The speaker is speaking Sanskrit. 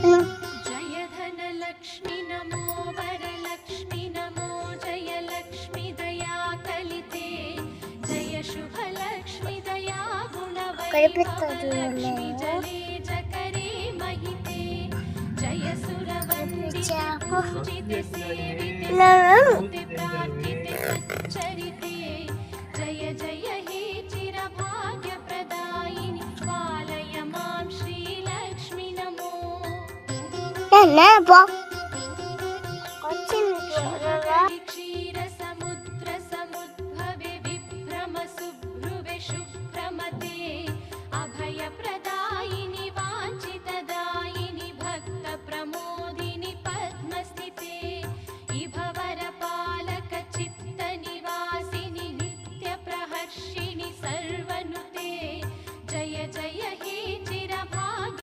जय धनलक्ष्मी नमो वरलक्ष्मी नमो जय लक्ष्मी दया कलिते जय शुभलक्ष्मी दया गुणवैभवलक्ष्मी जले जकरे महिते जय सुरवन्दिते पूजिते सेविते स्तुते प्रार्थिते सच्चरिते जय जय हे चिरभाग्यप्रदायिनि पालय मां श्रीलक्ष्मी नमो